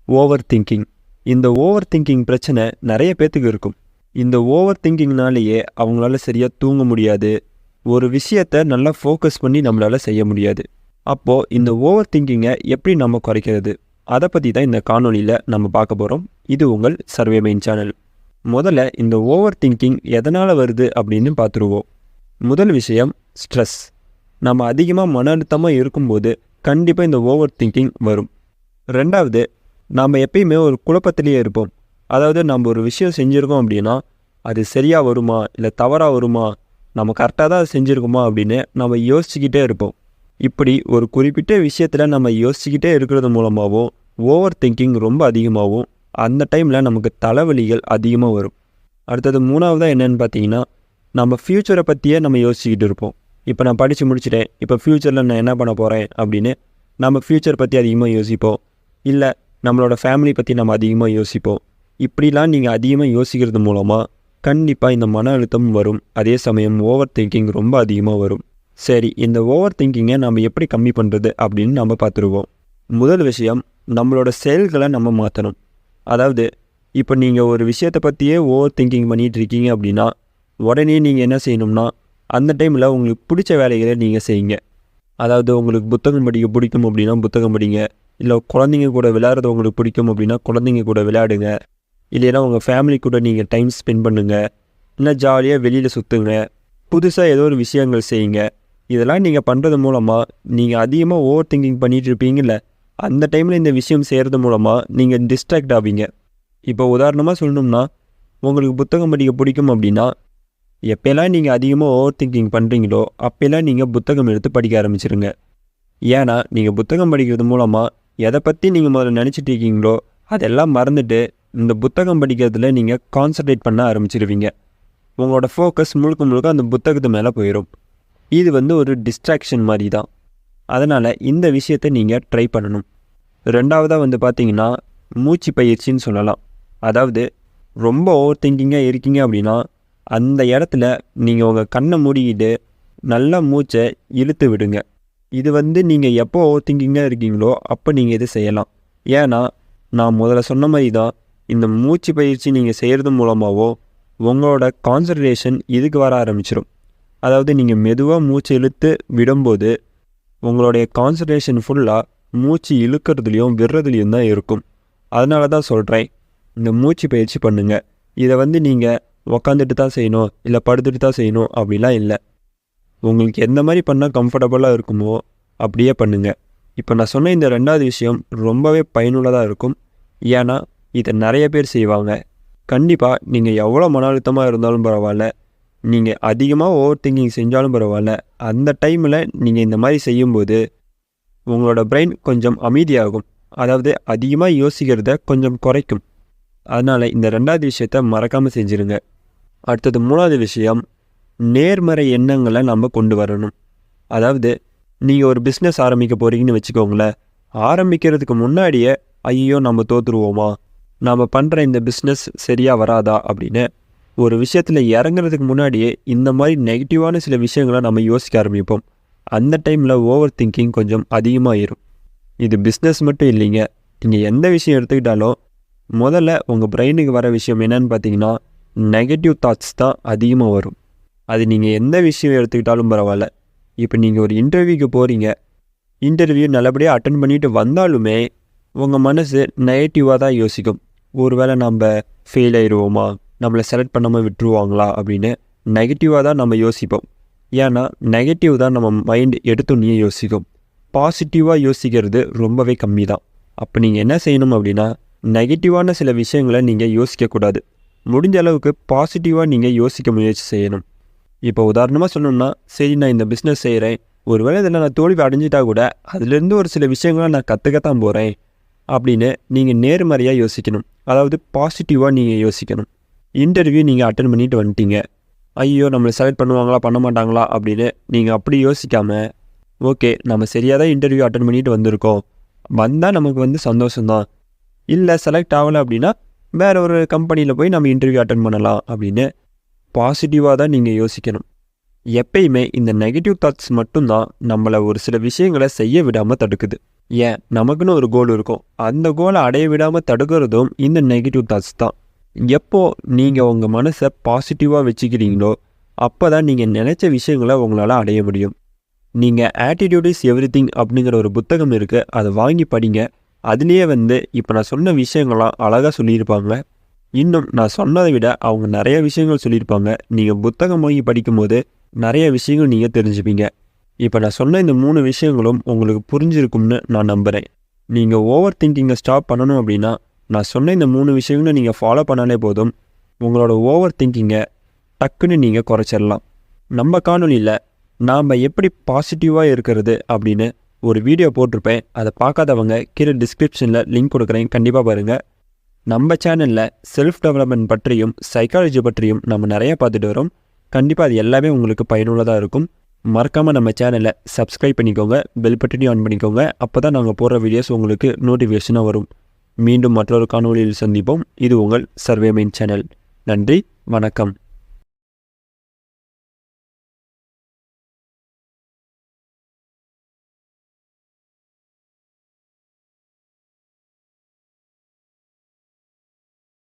Over thinking. இந்த over thinking பிரச்சனை நிறைய பேத்துக்கு இருக்கும். இந்த ஓவர் திங்கிங்னாலேயே அவங்களால சரியாக தூங்க முடியாது. ஒரு விஷயத்தை நல்லா ஃபோக்கஸ் பண்ணி நம்மளால் செய்ய முடியாது. அப்போது இந்த ஓவர் திங்கிங்கை எப்படி நம்ம குறைக்கிறது, அதை பற்றி தான் இந்த காணொலியில் நம்ம பார்க்க போகிறோம். இது உங்கள் சர்வே மைண்ட் சேனல். முதல்ல இந்த ஓவர் திங்கிங் எதனால் வருது அப்படின்னு பார்த்துருவோம். முதல் விஷயம் ஸ்ட்ரெஸ். நம்ம அதிகமாக மன அழுத்தமாக இருக்கும்போது கண்டிப்பாக இந்த ஓவர் திங்கிங் வரும். ரெண்டாவது, நாம் எப்பயுமே ஒரு குழப்பத்திலேயே இருப்போம். அதாவது நம்ம ஒரு விஷயம் செஞ்சுருக்கோம் அப்படின்னா அது சரியாக வருமா இல்லை தவறாக வருமா, நம்ம கரெக்டாக தான் செஞ்சுருக்கோமா அப்படின்னு நம்ம யோசிச்சுக்கிட்டே இருப்போம். இப்படி ஒரு குறிப்பிட்ட விஷயத்தில் நம்ம யோசிச்சுக்கிட்டே இருக்கிறது மூலமாகவும் ஓவர் திங்கிங் ரொம்ப அதிகமாகவும் அந்த டைமில் நமக்கு தலைவலிகள் அதிகமாக வரும். அடுத்தது மூணாவதாக என்னென்னு பார்த்தீங்கன்னா, நம்ம ஃப்யூச்சரை பற்றியே நம்ம யோசிச்சுக்கிட்டு இருப்போம். இப்போ நான் படித்து முடிச்சிட்டேன், இப்போ ஃப்யூச்சரில் நான் என்ன பண்ண போகிறேன் அப்படின்னு நம்ம ஃப்யூச்சர் பற்றி அதிகமாக யோசிப்போம். இல்லை நம்மளோட ஃபேமிலி பற்றி நம்ம அதிகமாக யோசிப்போம். இப்படிலாம் நீங்கள் அதிகமாக யோசிக்கிறது மூலமாக கண்டிப்பாக இந்த மன அழுத்தம் வரும். அதே சமயம் ஓவர் திங்கிங் ரொம்ப அதிகமாக வரும். சரி, இந்த ஓவர் திங்கிங்கை நம்ம எப்படி கம்மி பண்ணுறது அப்படின்னு நம்ம பார்த்துருவோம். முதல் விஷயம், நம்மளோட செயல்களை நம்ம மாற்றணும். அதாவது இப்போ நீங்கள் ஒரு விஷயத்தை பற்றியே ஓவர் திங்கிங் பண்ணிகிட்டு இருக்கீங்க அப்படின்னா உடனே நீங்கள் என்ன செய்யணும்னா அந்த டைமில் உங்களுக்கு பிடிச்ச வேலைகளை நீங்கள் செய்யுங்க. அதாவது உங்களுக்கு புத்தகம் படிக்க பிடிக்கும் அப்படின்னா புத்தகம் படிங்க. இல்லை குழந்தைங்க கூட விளையாடுறது உங்களுக்கு பிடிக்கும் அப்படின்னா குழந்தைங்க கூட விளையாடுங்க. இல்லைன்னா உங்கள் ஃபேமிலி கூட நீங்கள் டைம் ஸ்பெண்ட் பண்ணுங்கள். இல்லை ஜாலியாக வெளியில் சுற்றுங்க. புதுசாக ஏதோ ஒரு விஷயங்கள் செய்யுங்க. இதெல்லாம் நீங்கள் பண்ணுறது மூலமாக நீங்கள் அதிகமாக ஓவர் திங்கிங் பண்ணிகிட்டு இருப்பீங்கள்ல, அந்த டைமில் இந்த விஷயம் செய்கிறது மூலமாக நீங்கள் டிஸ்ட்ராக்ட் ஆவீங்க. இப்போ உதாரணமாக சொல்லணும்னா, உங்களுக்கு புத்தகம் படிக்க பிடிக்கும் அப்படின்னா எப்போல்லாம் நீங்கள் அதிகமாக ஓவர் திங்கிங் பண்ணுறீங்களோ அப்போல்லாம் நீங்கள் புத்தகம் எடுத்து படிக்க ஆரம்பிச்சிருங்க. ஏன்னா நீங்கள் புத்தகம் படிக்கிறது மூலமாக எதை பற்றி நீங்கள் முதல்ல நினச்சிட்டு இருக்கீங்களோ அதெல்லாம் மறந்துட்டு இந்த புத்தகம் படிக்கிறதுல நீங்கள் கான்சன்ட்ரேட் பண்ண ஆரம்பிச்சிருவீங்க. உங்களோட ஃபோக்கஸ் முழுக்க முழுக்க அந்த புத்தகத்து மேலே போயிடும். இது ஒரு டிஸ்ட்ராக்ஷன் மாதிரி தான். அதனால் இந்த விஷயத்தை நீங்கள் ட்ரை பண்ணணும். ரெண்டாவதாக பார்த்தீங்கன்னா மூச்சு பயிற்சின்னு சொல்லலாம். அதாவது ரொம்ப ஓவர் திங்கிங்காக இருக்கீங்க அப்படின்னா அந்த இடத்துல நீங்கள் உங்கள் கண்ணை மூடிக்கிட்டு நல்லா மூச்சை இழுத்து விடுங்க. இது நீங்கள் எப்போ ஓவர் திங்கிங்காக இருக்கீங்களோ அப்போ நீங்கள் இது செய்யலாம். ஏன்னா நான் முதல்ல சொன்ன மாதிரி தான், இந்த மூச்சு பயிற்சி நீங்கள் செய்கிறது மூலமாகவோ உங்களோட கான்சன்ட்ரேஷன் இதுக்கு வர ஆரம்பிச்சிடும். அதாவது நீங்கள் மெதுவாக மூச்சு இழுத்து விடும்போது உங்களுடைய கான்சன்ட்ரேஷன் ஃபுல்லாக மூச்சு இழுக்கிறதுலையும் விடுறதுலையும் தான் இருக்கும். அதனால தான் சொல்கிறேன், இந்த மூச்சு பயிற்சி பண்ணுங்கள். இதை நீங்கள் உக்காந்துட்டு தான் செய்யணும் இல்லை படுத்துட்டு தான் செய்யணும் அப்படிலாம் இல்லை. உங்களுக்கு எந்த மாதிரி பண்ணால் கம்ஃபர்டபுளாக இருக்குமோ அப்படியே பண்ணுங்கள். இப்போ நான் சொன்ன இந்த ரெண்டாவது விஷயம் ரொம்பவே பயனுள்ளதாக இருக்கும். ஏன்னா இதை நிறைய பேர் செய்வாங்க. கண்டிப்பாக நீங்கள் எவ்வளோ மன அழுத்தமாக இருந்தாலும் பரவாயில்ல, நீங்கள் அதிகமாக ஓவர் திங்கிங் செஞ்சாலும் பரவாயில்ல, அந்த டைமில் நீங்கள் இந்த மாதிரி செய்யும்போது உங்களோட பிரெயின் கொஞ்சம் அமைதியாகும். அதாவது அதிகமாக யோசிக்கிறத கொஞ்சம் குறைக்கும். அதனால் இந்த ரெண்டாவது விஷயத்தை மறக்காமல் செஞ்சுருங்க. அடுத்தது மூணாவது விஷயம், நேர்மறை எண்ணங்களை நம்ம கொண்டு வரணும். அதாவது நீங்கள் ஒரு பிஸ்னஸ் ஆரம்பிக்க போகிறீங்கன்னு வச்சுக்கோங்களேன். ஆரம்பிக்கிறதுக்கு முன்னாடியே ஐயோ நம்ம தோற்றுருவோமா, நாம் பண்ணுற இந்த பிஸ்னஸ் சரியாக வராதா அப்படின்னு ஒரு விஷயத்தில் இறங்குறதுக்கு முன்னாடியே இந்த மாதிரி நெகட்டிவான சில விஷயங்களை நம்ம யோசிக்க ஆரம்பிப்போம். அந்த டைமில் ஓவர் திங்கிங் கொஞ்சம் அதிகமாகிடும். இது பிஸ்னஸ் மட்டும் இல்லைங்க, நீங்கள் எந்த விஷயம் எடுத்துக்கிட்டாலும் முதல்ல உங்கள் பிரெயினுக்கு வர விஷயம் என்னன்னு பார்த்தீங்கன்னா நெகட்டிவ் தாட்ஸ் தான் அதிகமாக வரும். அது நீங்கள் எந்த விஷயம் எடுத்துக்கிட்டாலும் பரவாயில்ல. இப்போ நீங்கள் ஒரு இன்டர்வியூக்கு போகிறீங்க, இன்டர்வியூ நல்லபடியாக அட்டன் பண்ணிட்டு வந்தாலுமே உங்கள் மனசு நெகட்டிவாக தான் யோசிக்கும். ஒருவேளை நம்ம ஃபெயில் ஆயிடுவோமா, நம்மளை செலக்ட் பண்ணாமல் விட்டுருவாங்களா அப்படின்னு நெகட்டிவாக தான் நம்ம யோசிப்போம். ஏன்னா நெகட்டிவ் தான் நம்ம மைண்ட் எடுத்துன்னே யோசிக்கும். பாசிட்டிவாக யோசிக்கிறது ரொம்பவே கம்மி தான். அப்போ நீங்கள் என்ன செய்யணும் அப்படின்னா, நெகட்டிவான சில விஷயங்களை நீங்கள் யோசிக்கக்கூடாது. முடிஞ்ச அளவுக்கு பாசிட்டிவாக நீங்கள் யோசிக்க முயற்சி செய்யணும். இப்போ உதாரணமாக சொல்லணும்னா, சரி நான் இந்த பிஸ்னஸ் செய்கிறேன், ஒருவேளை இதில் நான் தோல்வி அடைஞ்சிட்டா கூட அதுலேருந்து ஒரு சில விஷயங்களை நான் கற்றுக்கத்தான் போகிறேன் அப்படின்னு நீங்கள் நேர்மறையாக யோசிக்கணும். அதாவது பாசிட்டிவாக நீங்கள் யோசிக்கணும். இன்டர்வியூ நீங்கள் அட்டன் பண்ணிட்டு வந்துட்டீங்க, ஐயோ நம்மளை செலக்ட் பண்ணுவாங்களா பண்ண மாட்டாங்களா அப்படின்னு நீங்கள் அப்படி யோசிக்காமல், ஓகே நம்ம சரியாக தான் இன்டர்வியூ அட்டன் பண்ணிட்டு வந்திருக்கோம், வந்தால் நமக்கு சந்தோஷம்தான், இல்லை செலக்ட் ஆகலை அப்படின்னா வேறு ஒரு கம்பெனியில் போய் நம்ம இன்டர்வியூ அட்டன் பண்ணலாம் அப்படின்னு பாசிட்டிவாக தான் நீங்கள் யோசிக்கணும். எப்பயுமே இந்த நெகட்டிவ் தாட்ஸ் மட்டும்தான் நம்மளை ஒரு சில விஷயங்களை செய்ய விடாமல் தடுக்குது. ஏன் நமக்குன்னு ஒரு கோல் இருக்கும், அந்த கோலை அடைய விடாமல் தடுக்கிறதும் இந்த நெகட்டிவ் தாட்ஸ் தான். எப்போ நீங்கள் உங்கள் மனசை பாசிட்டிவாக வச்சுக்கிறீங்களோ அப்போ தான் நீங்கள் நினச்ச விஷயங்களை உங்களால் அடைய முடியும். நீங்கள் ஆட்டிடியூட் இஸ் எவ்ரிதிங் அப்படிங்கிற ஒரு புத்தகம் இருக்குது, அதை வாங்கி படிங்க. அதுலேயே இப்போ நான் சொன்ன விஷயங்கள்லாம் அழகாக சொல்லியிருப்பாங்க. இன்னும் நான் சொன்னதை விட அவங்க நிறைய விஷயங்கள் சொல்லியிருப்பாங்க. நீங்கள் புத்தகம் வாங்கி படிக்கும்போது நிறைய விஷயங்கள் நீங்கள் தெரிஞ்சுப்பீங்க. இப்போ நான் சொன்ன இந்த 3 விஷயங்களும் உங்களுக்கு புரிஞ்சிருக்கும்னு நான் நம்புகிறேன். நீங்கள் ஓவர் திங்கிங்கை ஸ்டாப் பண்ணணும் அப்படின்னா நான் சொன்ன இந்த 3 விஷயங்களை நீங்கள் ஃபாலோ பண்ணாலே போதும். உங்களோட ஓவர் திங்கிங்கை டக்குன்னு நீங்கள் குறைச்சிடலாம். நம்ம காணொலியில் நாம் எப்படி பாசிட்டிவாக இருக்கிறது அப்படின்னு ஒரு வீடியோ போட்டிருப்பேன். அதை பார்க்காதவங்க கீழே டிஸ்கிரிப்ஷனில் லிங்க் கொடுக்குறேன், கண்டிப்பாக பாருங்கள். நம்ம சேனலில் செல்ஃப் டெவலப்மெண்ட் பற்றியும் சைக்காலஜி பற்றியும் நம்ம நிறைய பார்த்துட்டு வரோம். கண்டிப்பாக அது எல்லாமே உங்களுக்கு பயனுள்ளதாக இருக்கும். மறக்காமல் நம்ம சேனலை சப்ஸ்கிரைப் பண்ணிக்கோங்க, பெல் பட்டனையும் ஆன் பண்ணிக்கோங்க. அப்போ தான் நாங்கள் போடுற வீடியோஸ் உங்களுக்கு நோட்டிஃபிகேஷனாக வரும். மீண்டும் மற்றொரு காணொலியில் சந்திப்போம். இது உங்கள் சர்வே மெயின் சேனல். நன்றி, வணக்கம்.